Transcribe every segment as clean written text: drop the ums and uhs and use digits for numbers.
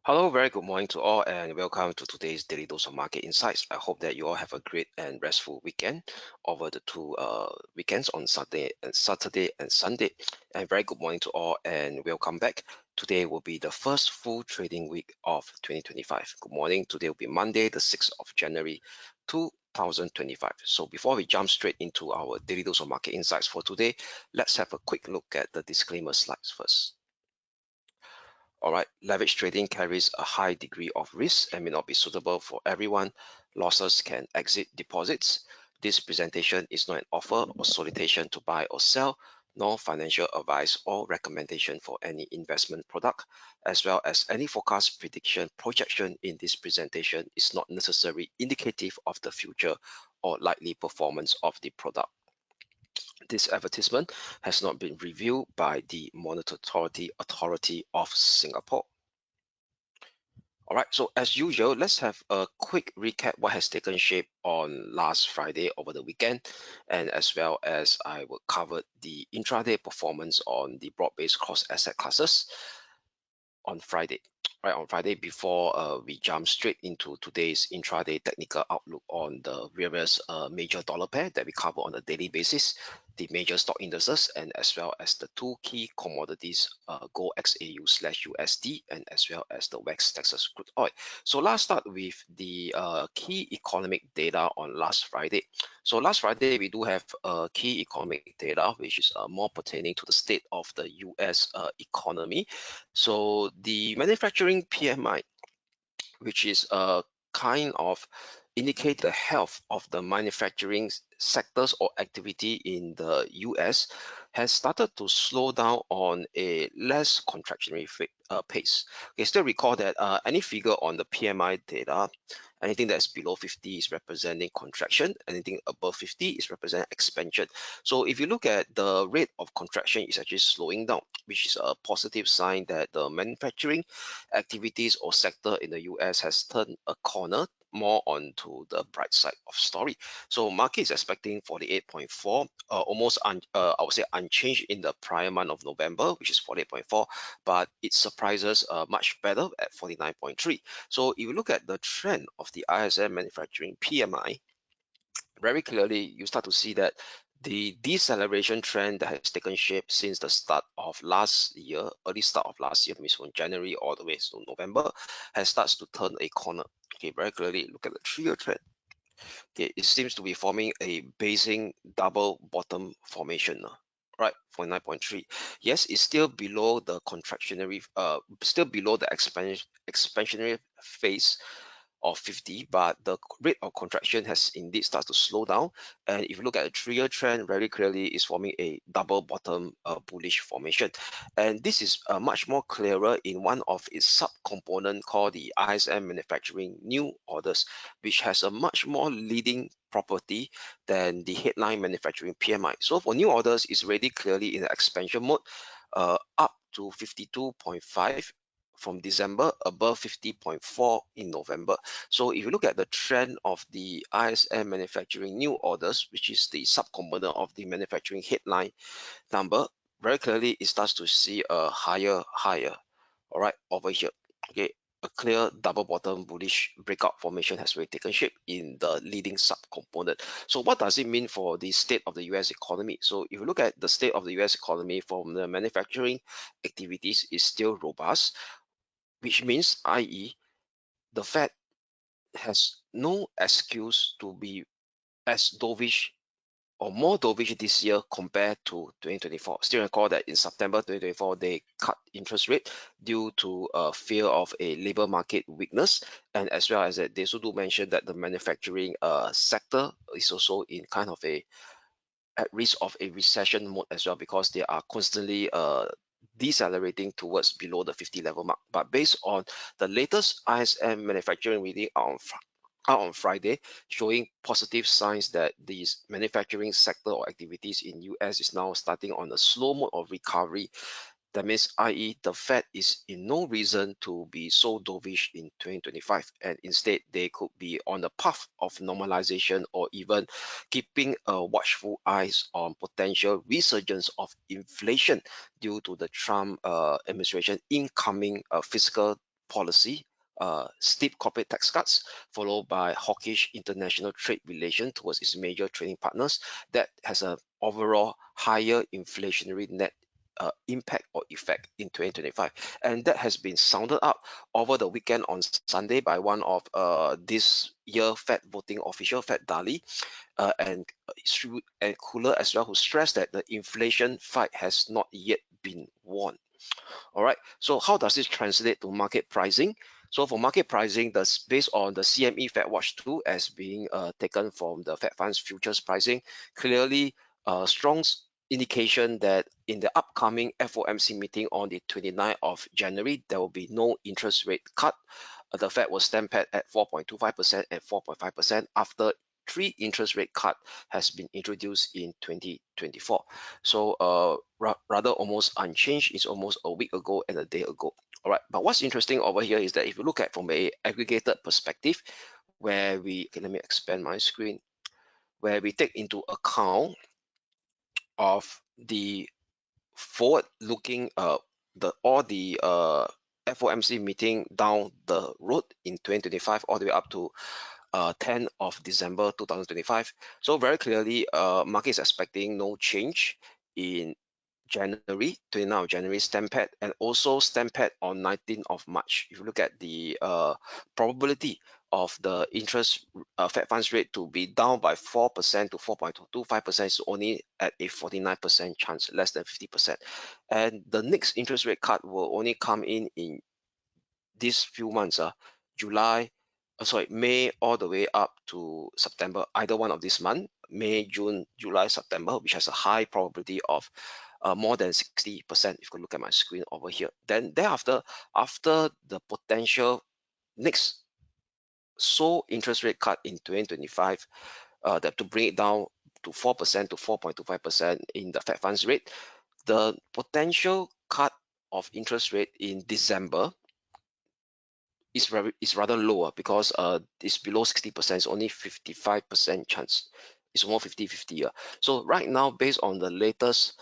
Hello, very good morning to all, and welcome to today's Daily Dose of Market Insights. I hope that you all have a great and restful weekend over the two weekends on Saturday and Sunday. And very good morning to all, and welcome back. Today will be the first full trading week of 2025. Good morning. Today will be Monday, the 6th of January, 2025. So before we jump straight into our Daily Dose of Market Insights for today, let's have a quick look at the disclaimer slides first. All right, leverage trading carries a high degree of risk and may not be suitable for everyone. Losses can exceed deposits. This presentation is not an offer or solicitation to buy or sell, nor financial advice or recommendation for any investment product, as well as any forecast, prediction, projection in this presentation is not necessarily indicative of the future or likely performance of the product. This advertisement has not been reviewed by the Monetary Authority of Singapore. All right, so as usual, let's have a quick recap what has taken shape on last Friday over the weekend, and as well as I will cover the intraday performance on the broad-based cross asset classes on Friday. Right, on Friday before we jump straight into today's intraday technical outlook on the various major dollar pair that we cover on a daily basis, the major stock indices, and as well as the two key commodities, gold XAU/USD, and as well as the West Texas crude oil. So let's start with the key economic data on last Friday. So last Friday we do have key economic data which is more pertaining to the state of the US economy. So the manufacturing PMI, which is a kind of indicate the health of the manufacturing sectors or activity in the US, has started to slow down on a less contractionary pace. Okay, still recall that any figure on the PMI data, anything that's below 50 is representing contraction, anything above 50 is representing expansion. So if you look at the rate of contraction is actually slowing down, which is a positive sign that the manufacturing activities or sector in the US has turned a corner more onto the bright side of story. So market is expecting 48.4, almost I would say unchanged in the prior month of November, which is 48.4, but it surprises much better at 49.3. So if you look at the trend of the ISM manufacturing PMI, very clearly you start to see that the deceleration trend that has taken shape since the start of last year, early start of last year, means from January all the way to November, has starts to turn a corner. Okay, very clearly look at the 3-year trend. Okay, it seems to be forming a basing double bottom formation. Right, 49.3. Yes, it's still below the contractionary, still below the expansionary phase of 50, but the rate of contraction has indeed started to slow down. And if you look at the 3-year trend, very clearly is forming a double bottom bullish formation. And this is much more clearer in one of its sub-component called the ISM manufacturing new orders, which has a much more leading property than the headline manufacturing PMI. So for new orders, it's already clearly in the expansion mode, up to 52.5 from December, above 50.4 in November. So if you look at the trend of the ISM manufacturing new orders, which is the subcomponent of the manufacturing headline number, very clearly it starts to see a higher, all right, over here. Okay, a clear double bottom bullish breakout formation has already taken shape in the leading subcomponent. So what does it mean for the state of the US economy? So if you look at the state of the US economy from the manufacturing activities is still robust, which means, i.e., the Fed has no excuse to be as dovish or more dovish this year compared to 2024. Still recall that in September 2024, they cut interest rate due to a fear of a labor market weakness, and as well as that they also do mention that the manufacturing sector is also in kind of a at risk of a recession mode as well, because they are constantly decelerating towards below the 50 level mark. But based on the latest ISM manufacturing reading out on Friday, showing positive signs that these manufacturing sector or activities in US is now starting on a slow mode of recovery. That means, i.e., the Fed is in no reason to be so dovish in 2025, and instead they could be on the path of normalization or even keeping a watchful eyes on potential resurgence of inflation due to the Trump administration incoming fiscal policy, steep corporate tax cuts, followed by hawkish international trade relation towards its major trading partners, that has a overall higher inflationary net impact or effect in 2025, and that has been sounded up over the weekend on Sunday by one of this year Fed voting official, Fed Daly, and Cooler as well, who stressed that the inflation fight has not yet been won. All right, so how does this translate to market pricing? So for market pricing, that's based on the CME Fed Watch 2 as being taken from the Fed Funds futures pricing, clearly strong indication that in the upcoming FOMC meeting on the 29th of January, there will be no interest rate cut. The Fed will stand pat at 4.25% and 4.5% after three interest rate cut has been introduced in 2024. So rather almost unchanged. It's almost a week ago and a day ago. All right, but what's interesting over here is that if you look at from a aggregated perspective, where we, okay, let me expand my screen, where we take into account of the forward looking all the FOMC meeting down the road in 2025 all the way up to 10th of December 2025. So very clearly, market is expecting no change in January, 29th of January Stampede, and also Stampede on 19th of March. If you look at the probability of the interest Fed funds rate to be down by 4% to 4.25% is only at a 49% chance, less than 50%. And the next interest rate cut will only come in these few months, May all the way up to September, either one of this month, May, June, July, September, which has a high probability of more than 60%. If you look at my screen over here, then thereafter, after the potential next interest rate cut in 2025, that to bring it down to 4% to 4.25% in the Fed funds rate, the potential cut of interest rate in December is rather lower because it's below 60%, it's only 55% chance. It's more 50-50. So right now, based on the latest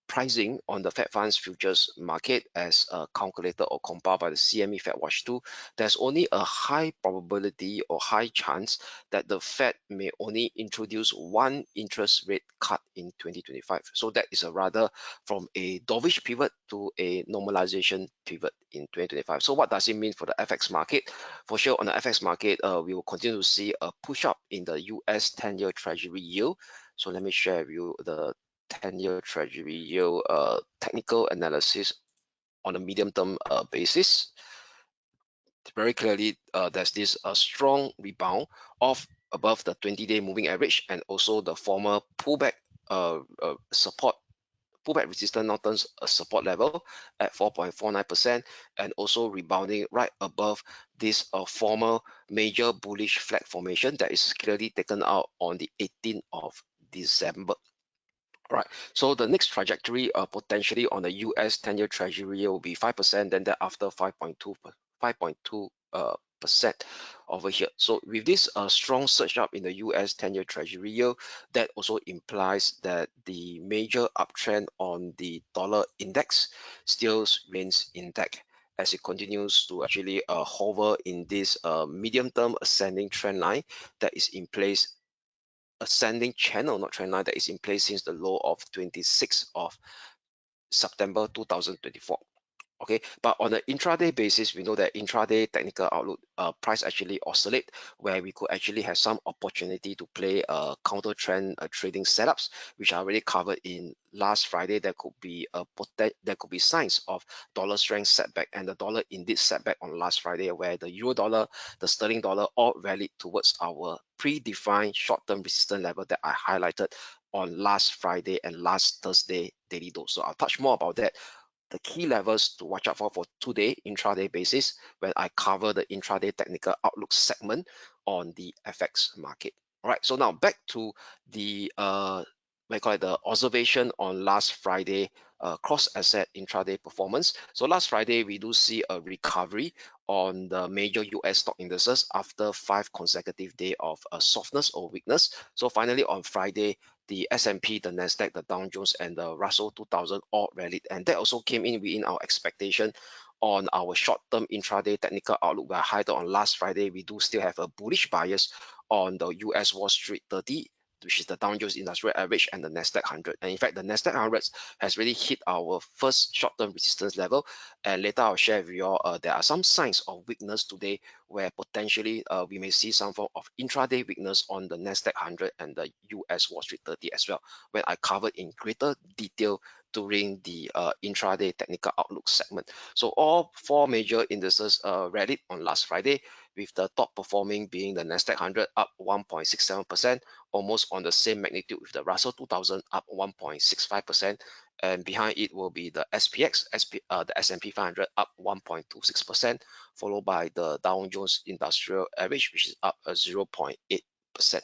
pricing on the Fed funds futures market as calculated or compiled by the CME Fed Watch 2, there's only a high probability or high chance that the Fed may only introduce one interest rate cut in 2025. So that is a rather from a dovish pivot to a normalization pivot in 2025. So what does it mean for the FX market? For sure, on the FX market, we will continue to see a push up in the US 10-year Treasury yield. So let me share with you the 10-year Treasury yield technical analysis on a medium-term basis. Very clearly, there's this strong rebound of above the 20-day moving average, and also the former pullback resistance now turns a support level at 4.49%, and also rebounding right above this former major bullish flag formation that is clearly taken out on the 18th of December. Right. So the next trajectory potentially on the US 10-year Treasury will be 5%, then thereafter 5.2 percent over here. So with this strong surge up in the US 10-year Treasury yield, that also implies that the major uptrend on the dollar index still remains intact as it continues to actually hover in this medium-term ascending trend line that is in place, ascending channel, not trend line, that is in place since the low of 26th of September 2024. Okay, but on an intraday basis, we know that intraday technical outlook price actually oscillate, where we could actually have some opportunity to play counter trend trading setups, which I already covered in last Friday. There could be signs of dollar strength setback, and the dollar indeed setback on last Friday, where the euro dollar, the sterling dollar all rallied towards our predefined short-term resistance level that I highlighted on last Friday and last Thursday daily dose. So I'll touch more about that, the key levels to watch out for today intraday basis, when I cover the intraday technical outlook segment on the FX market. All right, so now back to the the observation on last Friday cross asset intraday performance. So last Friday we do see a recovery on the major US stock indices after 5 consecutive days of softness or weakness. So finally on Friday, the S&P, the Nasdaq, the Dow Jones, and the Russell 2000 all rallied, and that also came in within our expectation on our short-term intraday technical outlook, we highlighted on last Friday, we do still have a bullish bias on the US Wall Street 30, which is the Dow Jones Industrial Average and the Nasdaq 100. And in fact, the Nasdaq 100 has really hit our first short-term resistance level. And later I'll share with you all, there are some signs of weakness today where potentially we may see some form of intraday weakness on the Nasdaq 100 and the US Wall Street 30 as well, when I covered in greater detail during the intraday technical outlook segment. So all four major indices rallied on last Friday, with the top performing being the Nasdaq 100 up 1.67%, almost on the same magnitude with the Russell 2000 up 1.65%, and behind it will be the SPX, the S&P 500 up 1.26%, followed by the Dow Jones Industrial Average, which is up 0.8%.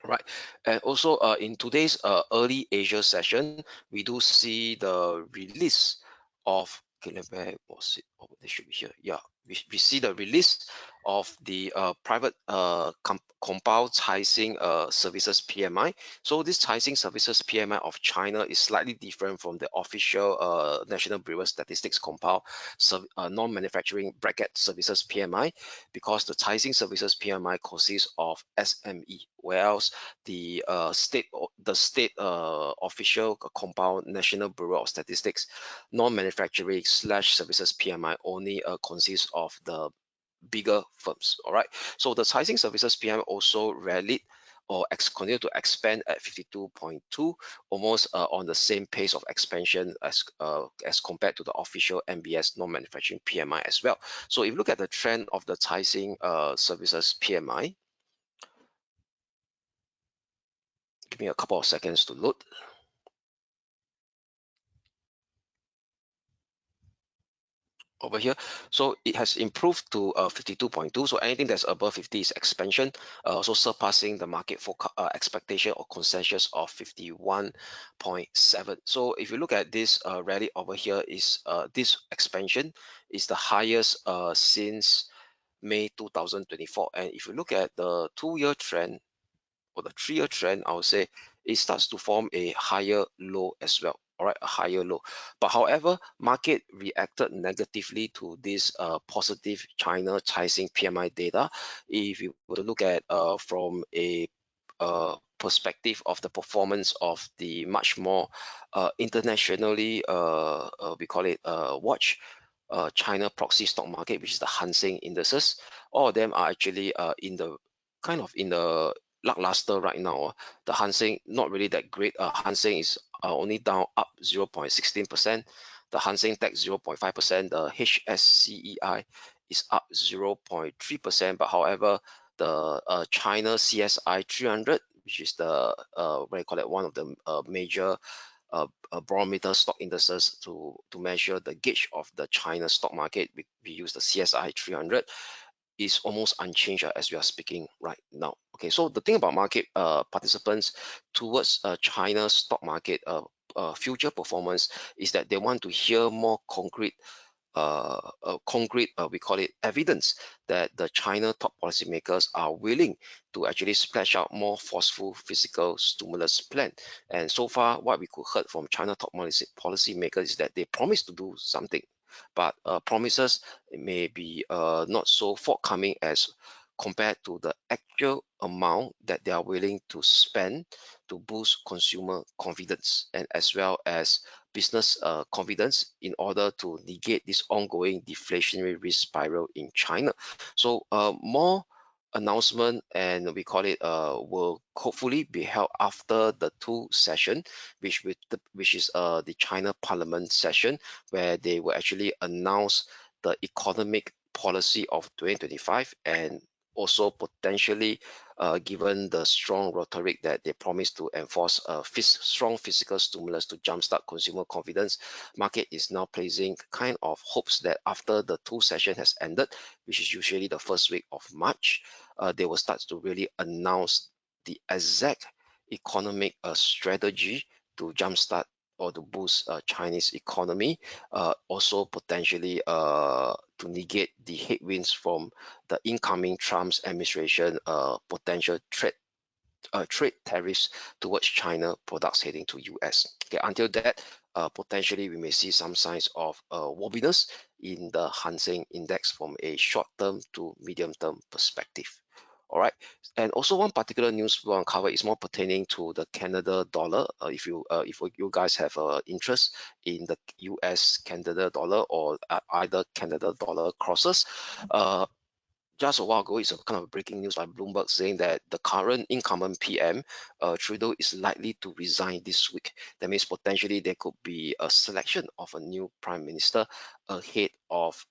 Right, and also in today's early Asia session, we do see the release of, okay, where was it? Oh, they should be here. Yeah, we see the release of the private compound Caixin services PMI. So this Caixin services PMI of China is slightly different from the official National Bureau of Statistics compound non-manufacturing bracket services PMI, because the Caixin services PMI consists of SME, whereas the state official compound National Bureau of Statistics non-manufacturing slash services PMI only consists of the bigger firms. All right, so the Caixin services PMI also rallied or continue to expand at 52.2, almost on the same pace of expansion as compared to the official NBS non-manufacturing PMI as well. So if you look at the trend of the Caixin services PMI, give me a couple of seconds to load. Over here, so it has improved to 52.2. So anything that's above 50 is expansion, also surpassing the market for expectation or consensus of 51.7. So if you look at this rally over here, is this expansion is the highest since May 2024. And if you look at the 2-year trend or the 3-year trend, I would say it starts to form a higher low as well. All right, a higher low. But however, market reacted negatively to this positive China Caixin PMI data. If you were to look at from a perspective of the performance of the much more internationally, we call it watch China proxy stock market, which is the Hang Seng indices. All of them are actually in the kind of in the lackluster right now. The Hang Seng not really that great. Hang Seng is only down up 0.16%. The Hang Seng Tech 0.5%. The HSCEI is up 0.3%. But however, the China CSI 300, which is the what do you call it, one of the major barometer stock indices to measure the gauge of the China stock market. We use the CSI 300, is almost unchanged as we are speaking right now. Okay, so the thing about market participants towards China's stock market future performance is that they want to hear more concrete we call it evidence that the China top policymakers are willing to actually splash out more forceful fiscal stimulus plan. And so far, what we could heard from China top policymakers is that they promise to do something, but promises may be not so forthcoming as compared to the actual amount that they are willing to spend to boost consumer confidence and as well as business confidence in order to negate this ongoing deflationary risk spiral in China. So more announcement, and we call it will hopefully be held after the 2 session, which is the China Parliament session, where they will actually announce the economic policy of 2025, and also potentially given the strong rhetoric that they promise to enforce strong fiscal stimulus to jumpstart consumer confidence, market is now placing kind of hopes that after the 2 session has ended, which is usually the first week of March, they will start to really announce the exact economic strategy to jumpstart or to boost Chinese economy, also potentially to negate the headwinds from the incoming Trump's administration potential trade tariffs towards China products heading to US. Okay, until that, potentially we may see some signs of wobbliness in the Hang Seng Index from a short-term to medium-term perspective. All right, and also one particular news we want to cover is more pertaining to the Canada dollar. If you guys have interest in the US Canada dollar or either Canada dollar crosses, just a while ago, it's a kind of breaking news by Bloomberg saying that the current incumbent PM, Trudeau, is likely to resign this week. That means potentially there could be a selection of a new prime minister ahead of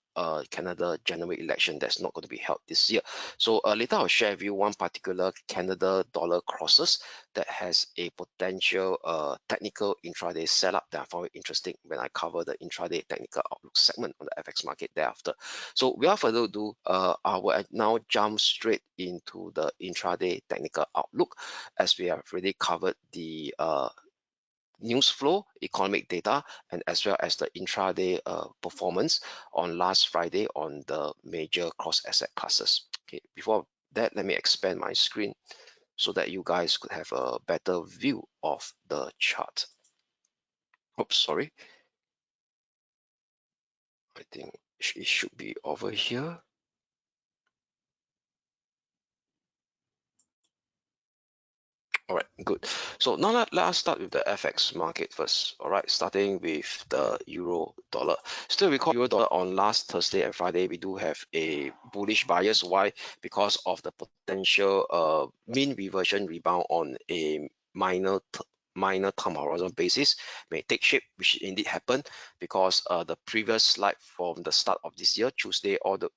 Canada general election that's not going to be held this year. So later I'll share with you one particular Canada dollar crosses that has a potential technical intraday setup that I found interesting when I cover the intraday technical outlook segment on the FX market thereafter. So without further ado, I will now jump straight into the intraday technical outlook, as we have already covered the news flow, economic data, and as well as the intraday performance on last Friday on the major cross asset classes. Okay, before that, let me expand my screen so that you guys could have a better view of the chart. Oops, sorry. I think it should be over here. All right, good. So now let's start with the FX market first. All right, starting with the euro dollar. Still record euro dollar on last Thursday and Friday. We do have a bullish bias. Why? Because of the potential mean reversion rebound on a minor time horizon basis may take shape, which indeed happened because the previous slide from the start of this year, Tuesday, or the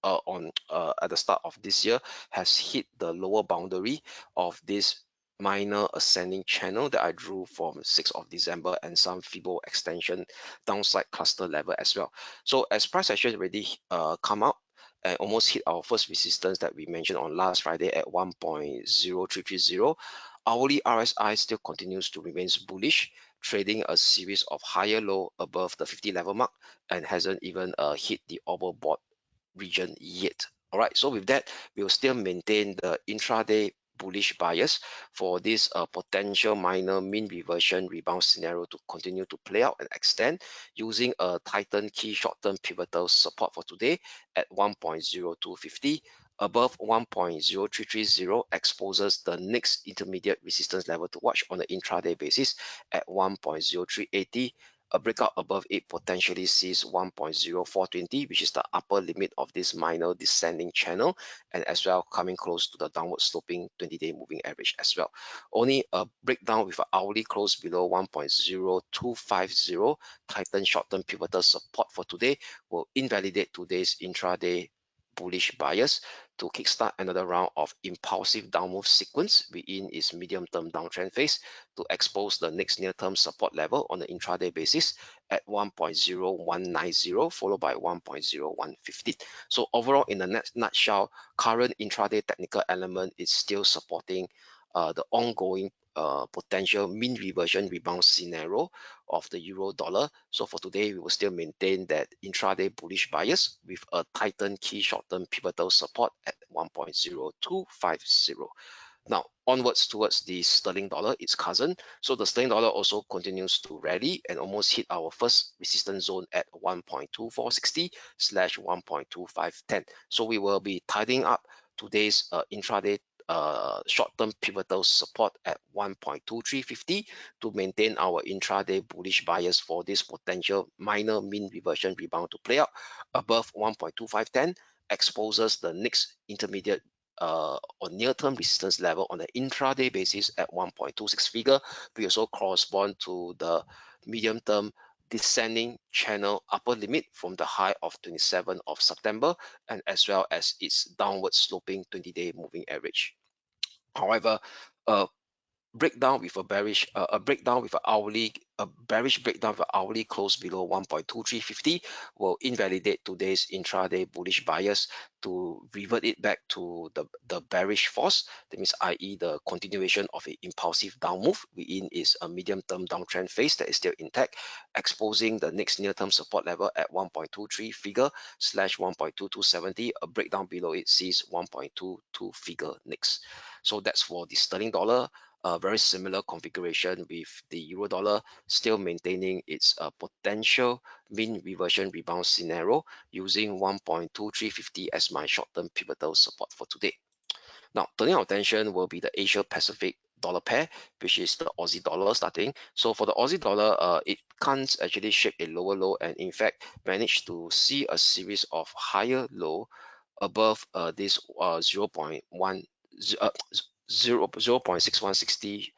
at the start of this year has hit the lower boundary of this minor ascending channel that I drew from 6th of December and some Fibo extension downside cluster level as well. So as price action already come out and almost hit our first resistance that we mentioned on last Friday at 1.0330, hourly RSI still continues to remain bullish, trading a series of higher low above the 50 level mark and hasn't even hit the overbought region yet. All right, so with that, we'll still maintain the intraday bullish bias for this potential minor mean reversion rebound scenario to continue to play out and extend using a Titan key short-term pivotal support for today at 1.0250. Above 1.0330 exposes the next intermediate resistance level to watch on the intraday basis at 1.0380. A breakout above it potentially sees 1.0420, which is the upper limit of this minor descending channel, and as well coming close to the downward sloping 20-day moving average as well. Only a breakdown with an hourly close below 1.0250 Titan short-term pivotal support for today will invalidate today's intraday bullish bias to kickstart another round of impulsive downmove sequence within its medium-term downtrend phase to expose the next near-term support level on the intraday basis at 1.0190 followed by 1.0150. So overall, in the nutshell, current intraday technical element is still supporting the ongoing potential mean reversion rebound scenario of the euro dollar. So for today, we will still maintain that intraday bullish bias with a Titan key short-term pivotal support at 1.0250. Now, onwards towards the sterling dollar, its cousin. So the sterling dollar also continues to rally and almost hit our first resistance zone at 1.2460 / 1.2510. So we will be tidying up today's intraday short-term pivotal support at 1.2350 to maintain our intraday bullish bias for this potential minor mean reversion rebound to play out. Above 1.2510 exposes the next intermediate or near-term resistance level on the intraday basis at 1.26 figure. We also correspond to the medium-term descending channel upper limit from the high of 27th of September and as well as its downward sloping 20-day moving average. However, breakdown with a bearish bearish breakdown with an hourly close below 1.2350 will invalidate today's intraday bullish bias to revert it back to the bearish force. That means i.e. the continuation of an impulsive down move within is a medium-term downtrend phase that is still intact, exposing the next near-term support level at 1.23 figure / 1.2270. A breakdown below it sees 1.22 figure next. So that's for the sterling dollar. a very similar configuration with the euro dollar still maintaining its potential mean reversion rebound scenario using 1.2350 as my short-term pivotal support for today. Now, turning our attention will be the Asia Pacific dollar pair, which is the Aussie dollar starting. So for the Aussie dollar, it can't actually shape a lower low, and in fact managed to see a series of higher low above this 0.6160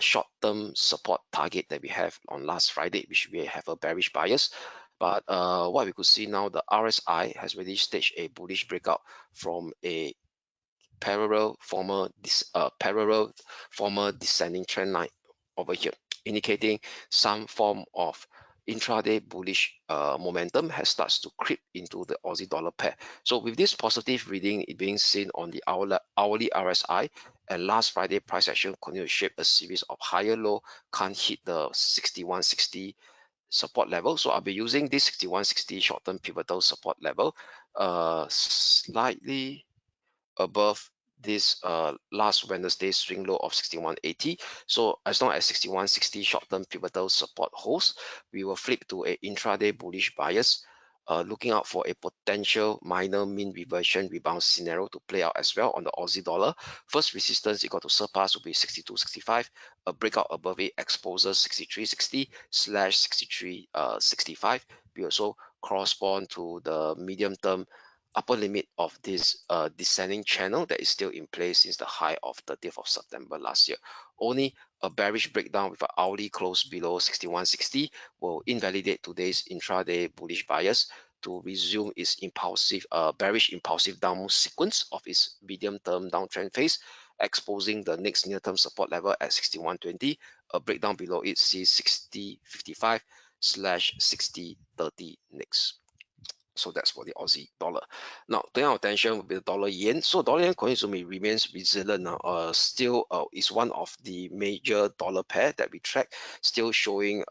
short-term support target that we have on last Friday, which we have a bearish bias. But what we could see now, the RSI has really staged a bullish breakout from a parallel former descending trend line over here, indicating some form of intraday bullish momentum has starts to creep into the Aussie dollar pair. So with this positive reading being seen on the hourly RSI, and last Friday price action continued to shape a series of higher low, can't hit the 6160 support level. So I'll be using this 6160 short-term pivotal support level slightly above this last Wednesday swing low of 6180. So as long as 6160 short-term pivotal support holds, we will flip to a intraday bullish bias, looking out for a potential minor mean reversion rebound scenario to play out as well on the Aussie dollar. First resistance it got to surpass will be 62.65. A breakout above it exposes 63.60 slash 63.65. We also correspond to the medium term upper limit of this descending channel that is still in place since the high of 30th of September last year. Only a bearish breakdown with an hourly close below 6160 will invalidate today's intraday bullish bias to resume its bearish impulsive downward sequence of its medium-term downtrend phase, exposing the next near-term support level at 6120. A breakdown below it sees 6055 slash 6030 next. So that's for the Aussie dollar. Now, turning our attention will be the dollar yen. So dollar yen continues to remains resilient now. Still is one of the major dollar pair that we track, still showing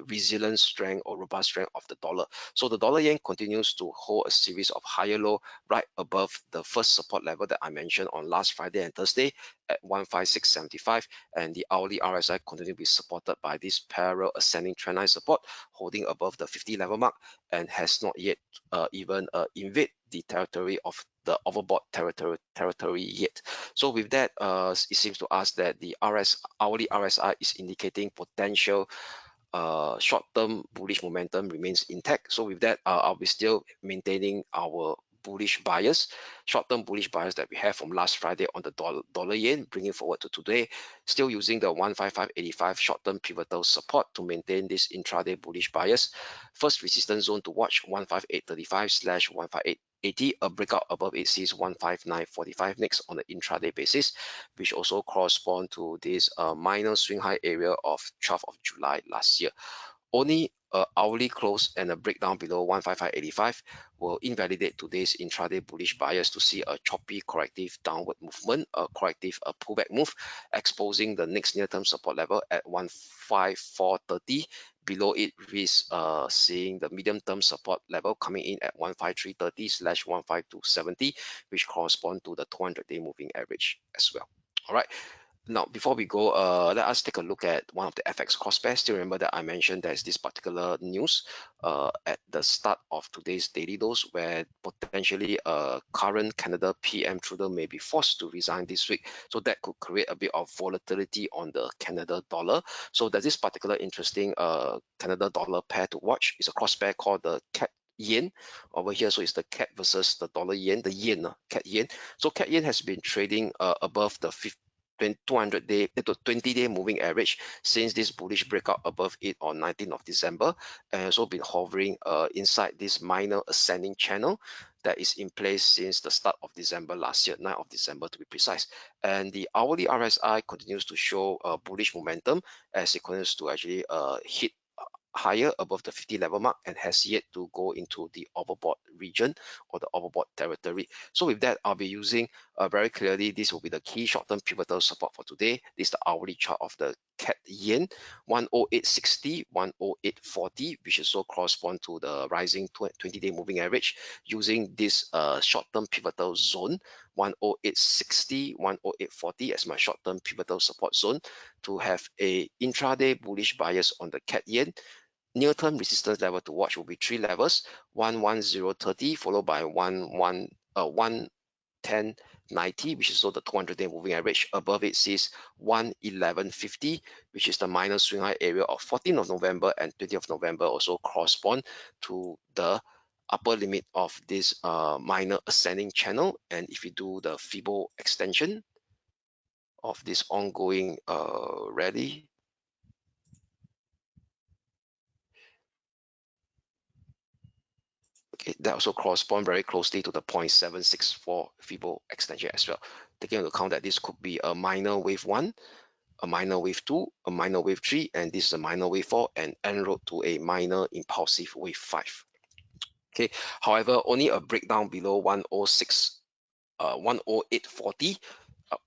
resilient strength or robust strength of the dollar. So the dollar yen continues to hold a series of higher low right above the first support level that I mentioned on last Friday and Thursday at 156.75, and the hourly RSI continue to be supported by this parallel ascending trendline support holding above the 50 level mark, and has not yet even invade the territory of the overbought territory yet. So with that, it seems to us that the hourly RSI is indicating potential short-term bullish momentum remains intact. So with that, I'll be still maintaining our bullish bias, short-term bullish bias that we have from last Friday on the dollar yen, bringing forward to today, still using the 155.85 short-term pivotal support to maintain this intraday bullish bias. First resistance zone to watch 158.35 slash 158.80. A breakout above it sees 159.45 next on the intraday basis, which also correspond to this minor swing high area of 12th of July last year. Only a hourly close and a breakdown below 155.85 will invalidate today's intraday bullish bias to see a choppy corrective downward movement, a corrective pullback move, exposing the next near-term support level at 154.30. Below it is seeing the medium-term support level coming in at 153.30 slash 152.70, which correspond to the 200-day moving average as well. All right. Now, before we go, let us take a look at one of the FX cross pairs. Still remember that I mentioned there's this particular news at the start of today's daily dose, where potentially current Canada PM Trudeau may be forced to resign this week. So that could create a bit of volatility on the Canada dollar. So there's this particular interesting Canada dollar pair to watch. It's a cross pair called the CAD yen over here. So it's the CAD versus the dollar yen, the yen, CAD yen. So CAD yen has been trading above the 200-day to 20-day moving average since this bullish breakout above it on 19th of December, and also been hovering inside this minor ascending channel that is in place since the start of December last year, 9th of December to be precise. And the hourly RSI continues to show bullish momentum as it continues to actually hit higher above the 50 level mark and has yet to go into the overbought region or the overbought territory. So with that, I'll be using very clearly, this will be the key short-term pivotal support for today. This is the hourly chart of the CAD yen, 108.60, 108.40, which also correspond to the rising 20-day moving average, using this short-term pivotal zone, 108.60, 108.40 as my short-term pivotal support zone, to have a intraday bullish bias on the CAD yen. Near-term resistance level to watch will be three levels: 11030, followed by 11090, which is also the 200-day moving average. Above it says 11150, which is the minor swing high area of 14th of November and 20th of November, also correspond to the upper limit of this minor ascending channel. And if you do the Fibo extension of this ongoing rally, okay, that also corresponds very closely to the 0.764 Fibo extension as well. Taking into account that this could be a minor wave 1, a minor wave 2, a minor wave 3, and this is a minor wave 4, and en route to a minor impulsive wave 5. Okay, however, only a breakdown below 106, 108.40.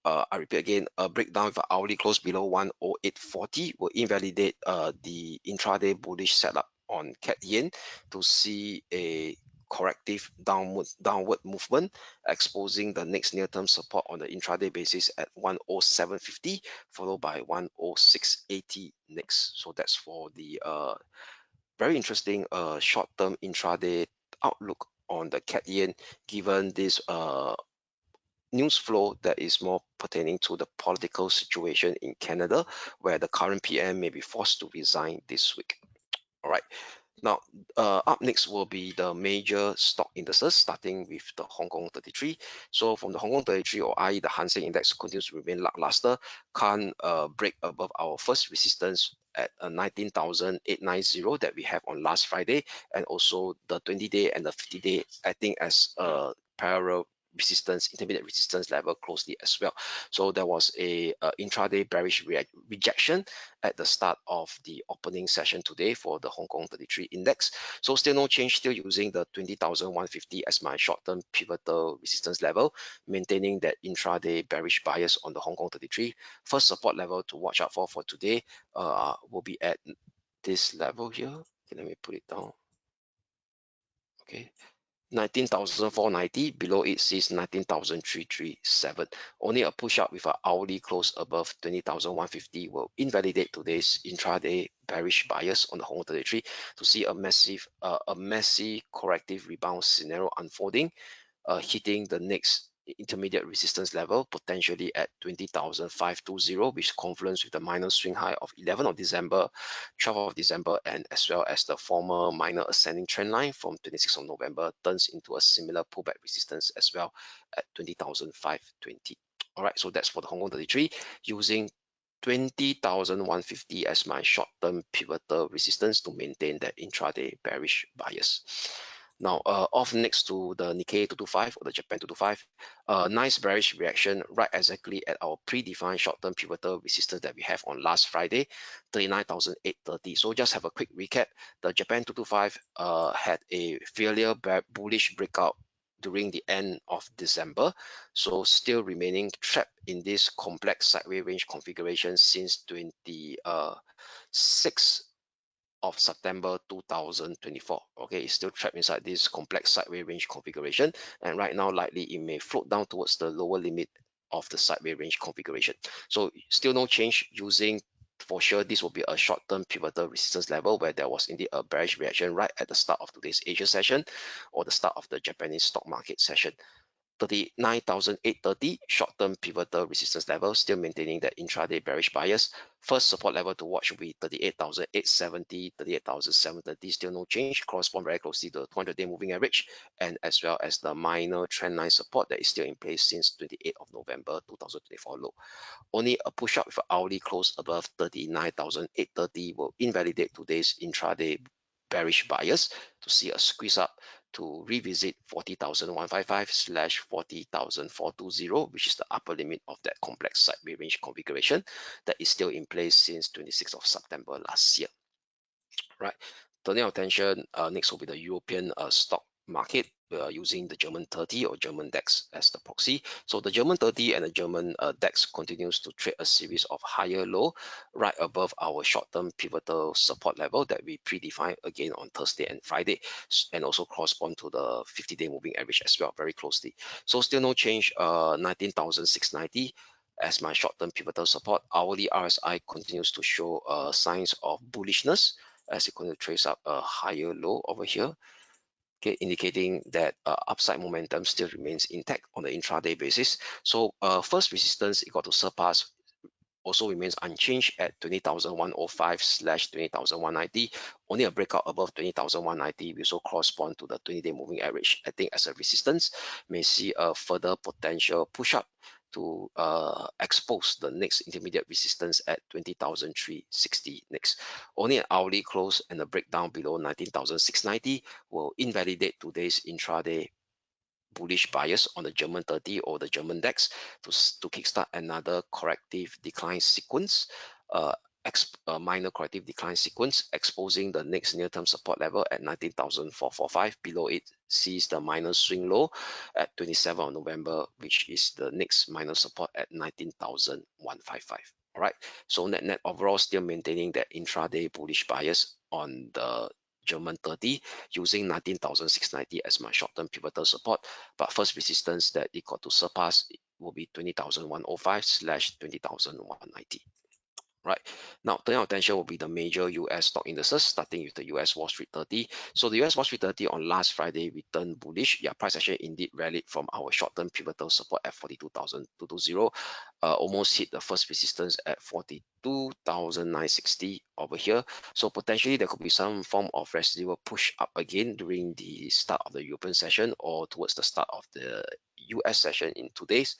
I repeat again, a breakdown with an hourly close below 108.40 will invalidate the intraday bullish setup on CAD yen to see a corrective downward movement, exposing the next near-term support on the intraday basis at 107.50, followed by 106.80 next. So that's for the very interesting short-term intraday outlook on the CAD yen, given this news flow that is more pertaining to the political situation in Canada, where the current PM may be forced to resign this week. All right. Now, up next will be the major stock indices, starting with the Hong Kong 33. So from the Hong Kong 33, or i.e. the Hang Seng Index, continues to remain lackluster, can't break above our first resistance at 19,890 that we have on last Friday, and also the 20-day and the 50-day acting as parallel resistance, intermediate resistance level closely as well. So there was a intraday bearish rejection at the start of the opening session today for the Hong Kong 33 index. So still no change, still using the 20,150 as my short-term pivotal resistance level, maintaining that intraday bearish bias on the Hong Kong 33. First support level to watch out for today will be at this level here. Okay, let me put it down. Okay, 19,490, below it says 19,337. Only a push up with an hourly close above 20,150 will invalidate today's intraday bearish bias on the Hong Kong 33 to see a massive corrective rebound scenario unfolding, hitting the next intermediate resistance level, potentially at 20,520, which confluence with the minor swing high of 11th of December, 12th of December, and as well as the former minor ascending trend line from 26th of November turns into a similar pullback resistance as well at 20,520. All right, so that's for the Hong Kong 33, using 20,150 as my short-term pivotal resistance to maintain that intraday bearish bias. Now, off next to the Nikkei 225 or the Japan 225, nice bearish reaction right exactly at our predefined short-term pivotal resistance that we have on last Friday, 39,830. So just have a quick recap. The Japan 225 had a failure bullish breakout during the end of December, so still remaining trapped in this complex sideways range configuration since 26 of September 2024. Okay, it's still trapped inside this complex sideways range configuration, and right now likely it may float down towards the lower limit of the sideways range configuration. So still no change, using for sure this will be a short-term pivotal resistance level where there was indeed a bearish reaction right at the start of today's Asia session or the start of the Japanese stock market session. 39,830 short-term pivotal resistance level, still maintaining that intraday bearish bias. First support level to watch will be 38,870, 38,730, still no change, correspond very closely to the 200-day moving average, and as well as the minor trend line support that is still in place since 28th of November 2024 low. Only a push up with an hourly close above 39,830 will invalidate today's intraday bearish bias to see a squeeze up to revisit 40,155 slash 40,420, which is the upper limit of that complex sideways range configuration that is still in place since 26th of September last year. Right. Turning our attention, next will be the European stock market using the German 30 or German DAX as the proxy. So the German 30 and the German DAX continues to trade a series of higher low right above our short-term pivotal support level that we predefined again on Thursday and Friday, and also correspond to the 50-day moving average as well very closely. So still no change, 19,690 as my short-term pivotal support. Hourly RSI continues to show signs of bullishness as it continues to trace up a higher low over here. Okay, indicating that upside momentum still remains intact on the intraday basis. So first resistance, it got to surpass, also remains unchanged at 20,105/20,190. Only a breakout above 20,190 will also correspond to the 20-day moving average. I think as a resistance, may see a further potential push up to expose the next intermediate resistance at 20,360 next. Only an hourly close and a breakdown below 19,690 will invalidate today's intraday bullish bias on the German 30 or the German DAX to kickstart another corrective decline sequence, minor corrective decline sequence, exposing the next near-term support level at 19,445. Below it sees the minor swing low at 27th of November, which is the next minor support at 19,155. All right, so net overall still maintaining that intraday bullish bias on the German 30 using 19,690 as my short-term pivotal support, but first resistance that it got to surpass will be 20,105/20,190. Right, now turning our attention will be the major US stock indices, starting with the US Wall Street 30. So the US Wall Street 30 on last Friday returned bullish. Yeah, price action indeed rallied from our short-term pivotal support at 42,220, almost hit the first resistance at 42,960 over here. So potentially there could be some form of residual push up again during the start of the European session or towards the start of the US session in 2 days.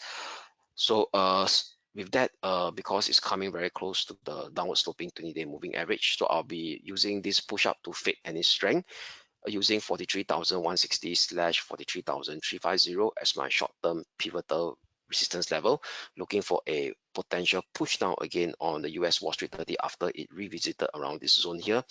So with that, because it's coming very close to the downward sloping 20-day moving average, so I'll be using this push up to fade any strength using 43,160/43,350 as my short-term pivotal resistance level, looking for a potential push down again on the US Wall Street 30 after it revisited around this zone here.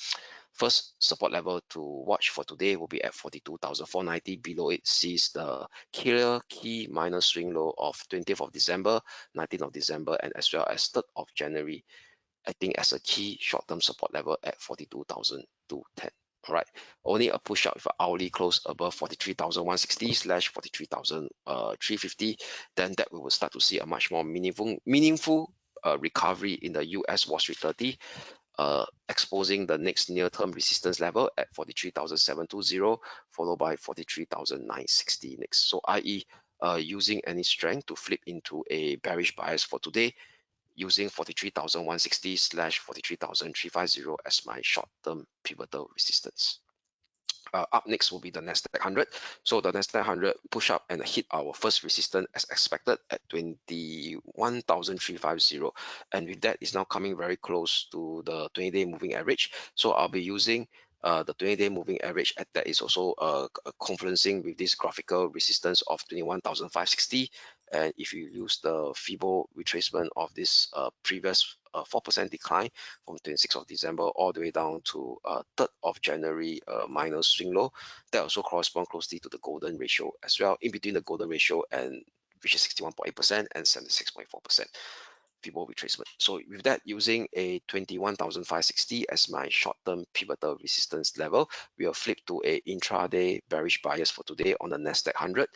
First support level to watch for today will be at 42,490. Below it sees the clear key minor swing low of 20th of December, 19th of December, and as well as 3rd of January, acting as a key short-term support level at 42,210. All right, only a push up with an hourly close above 43,160/43,350, then that we will start to see a much more meaningful recovery in the US Wall Street 30, exposing the next near-term resistance level at 43,720, followed by 43,960 next. So i.e. Using any strength to flip into a bearish bias for today, using 43,160/43,350 as my short-term pivotal resistance. Up next will be the Nasdaq 100. So the Nasdaq 100 push up and hit our first resistance as expected at 21,350, and with that is now coming very close to the 20-day moving average. So I'll be using the 20-day moving average at that is also confluencing with this graphical resistance of 21,560. And if you use the Fibo retracement of this previous 4% decline from 26th of December all the way down to 3rd of January minus swing low, that also corresponds closely to the golden ratio as well, in between the golden ratio and which is 61.8% and 76.4% Fibo retracement. So with that, using a 21,560 as my short-term pivotal resistance level, we will flip to a intraday bearish bias for today on the Nasdaq 100.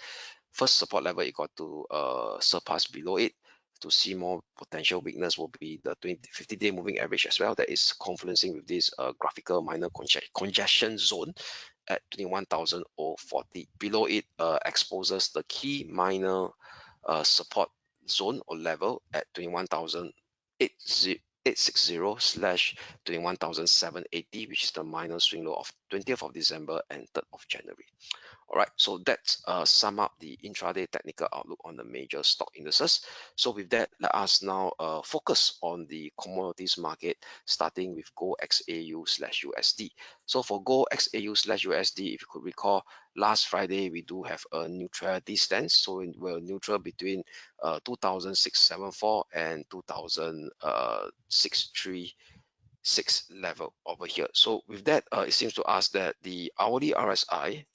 First support level, it got to surpass below it. To see more potential weakness will be the 50-day moving average as well, that is confluencing with this graphical minor congestion zone at 21,040. Below it exposes the key minor support zone or level at 21,860/21,780, which is the minor swing low of 20th of December and 3rd of January. All right, so that's sum up the intraday technical outlook on the major stock indices. So with that, let us now focus on the commodities market, starting with gold XAU/USD. So for gold XAU/USD, if you could recall, last Friday we do have a neutrality stance. So we're neutral between 2,674 and 2,636 level over here. So with that, it seems to us that the hourly RSI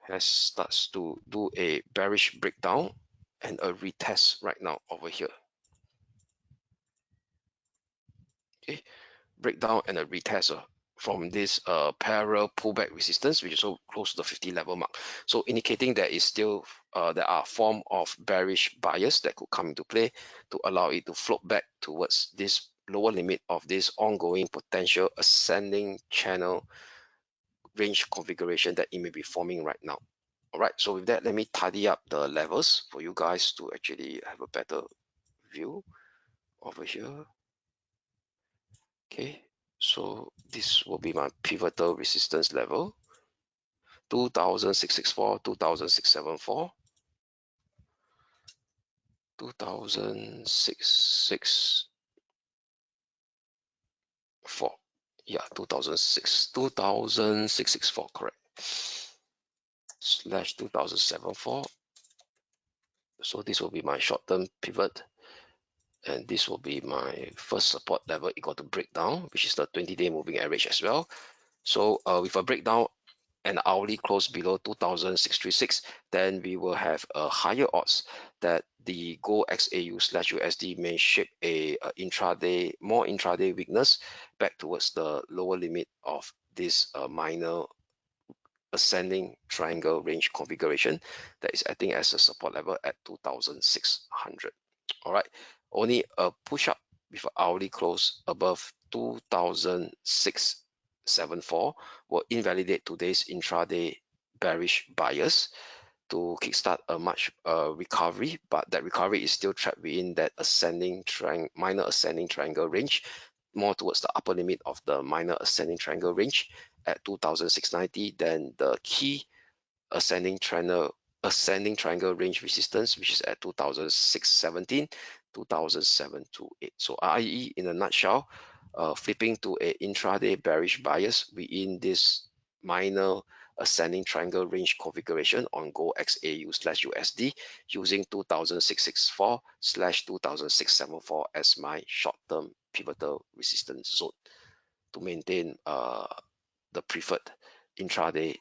has starts to do a bearish breakdown and a retest right now over here. Okay, breakdown and a retest from this parallel pullback resistance, which is so close to the 50 level mark. So indicating there is still there are form of bearish bias that could come into play to allow it to float back towards this lower limit of this ongoing potential ascending channel range configuration that it may be forming right now. All right, so with that, let me tidy up the levels for you guys to actually have a better view over here. Okay, so this will be my pivotal resistance level, 2664, 2674, 2664. Yeah, 2664, correct. Slash 2074. So this will be my short-term pivot. And this will be my first support level. It got to break down, which is the 20-day moving average as well. So with a breakdown and hourly close below 2,636, then we will have a higher odds that the gold XAU slash USD may shape a more intraday weakness back towards the lower limit of this minor ascending triangle range configuration that is acting as a support level at 2,600. All right, only a push up with an hourly close above 2,674 will invalidate today's intraday bearish bias to kickstart a much recovery, but that recovery is still trapped within that minor ascending triangle range, more towards the upper limit of the minor ascending triangle range at 2,690. Then the key ascending triangle range resistance, which is at 2,617, 2,728. So i.e. in a nutshell, flipping to a intraday bearish bias within this minor ascending triangle range configuration on gold XAU slash USD using 2,664 slash 2,674 as my short-term pivotal resistance zone to maintain the preferred intraday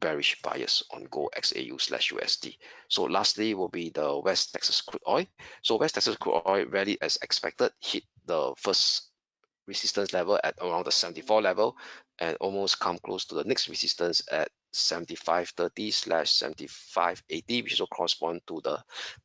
bearish bias on gold XAU slash USD. So lastly will be the West Texas crude oil. So West Texas crude oil rallied as expected, hit the first resistance level at around the 74 level and almost come close to the next resistance at 7530 slash 7580, which also correspond to the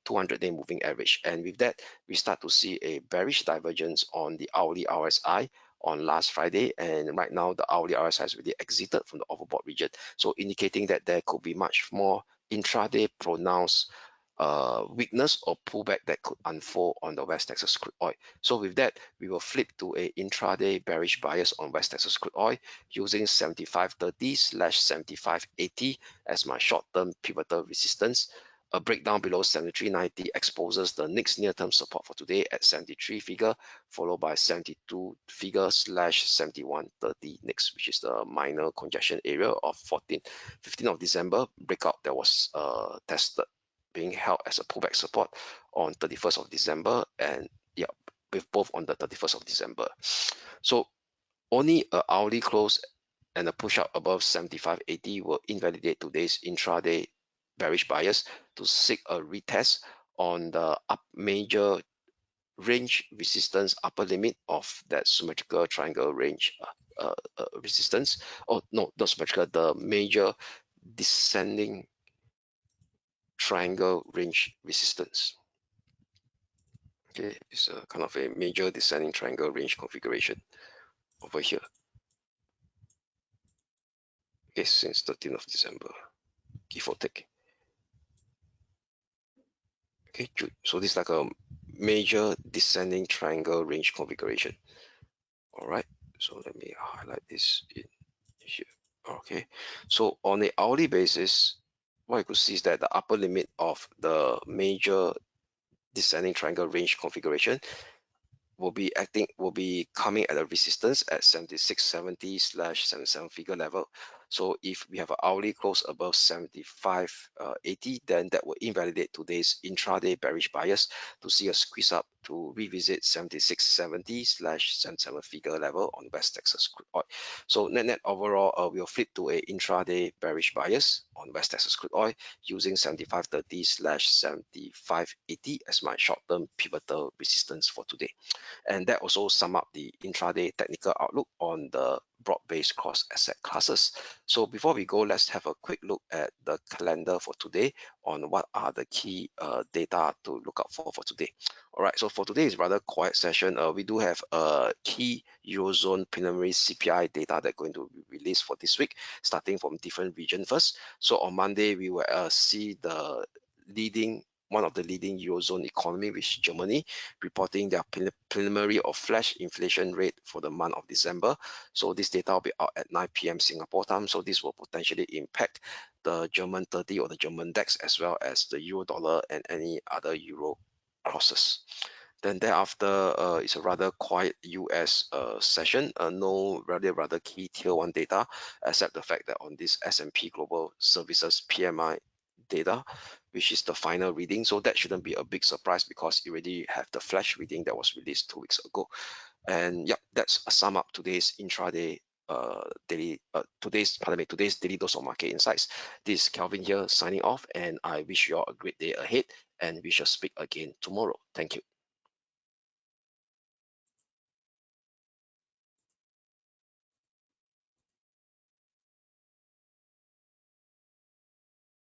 200-day moving average. And with that, we start to see a bearish divergence on the hourly RSI on last Friday, and right now the hourly RSI has really exited from the overbought region, so indicating that there could be much more intraday pronounced weakness or pullback that could unfold on the West Texas crude oil. So with that, we will flip to a intraday bearish bias on West Texas crude oil using 7530 slash 7580 as my short-term pivotal resistance. A breakdown below 7390 exposes the next near-term support for today at 73 figure, followed by 72 figure slash 7130 next, which is the minor congestion area of 15th of December breakout that was tested, being held as a pullback support on 31st of December, and yeah, with both on the 31st of December. So only a hourly close and a push up above 7580 will invalidate today's intraday bearish bias to seek a retest on the major range resistance upper limit of that symmetrical triangle range resistance. Oh no, not symmetrical, the major descending triangle range resistance. Okay, it's a kind of a major descending triangle range configuration over here. Okay, since 13th of December, give or take. Okay, so this is like a major descending triangle range configuration. All right, so let me highlight this in here. Okay, so on a hourly basis, what you could see is that the upper limit of the major descending triangle range configuration will be coming at a resistance at 7670 slash 77 figure level. So if we have an hourly close above 7580, then that will invalidate today's intraday bearish bias to see a squeeze up to revisit 7670/77 figure level on West Texas crude oil. So net overall, we'll flip to a intraday bearish bias on West Texas crude oil using 7530/7580 as my short-term pivotal resistance for today. And that also sum up the intraday technical outlook on the broad-based cross asset classes. So before we go, let's have a quick look at the calendar for today on what are the key data to look out for today. All right, so for today is rather quiet session. We do have a key Eurozone preliminary CPI data that are going to be released for this week, starting from different region first. So on Monday, we will see the one of the leading Eurozone economy, which is Germany, reporting their preliminary or flash inflation rate for the month of December. So this data will be out at 9 p.m. Singapore time. So this will potentially impact the German 30 or the German DAX, as well as the Euro dollar and any other Euro crosses. Then thereafter, it's a rather quiet US session. No rather key tier 1 data, except the fact that on this S&P Global Services PMI data, which is the final reading. So that shouldn't be a big surprise because you already have the flash reading that was released 2 weeks ago. And yep, that's a sum up today's intraday today's daily dose of market insights. This is Kelvin here signing off, and I wish you all a great day ahead, and we shall speak again tomorrow. Thank you.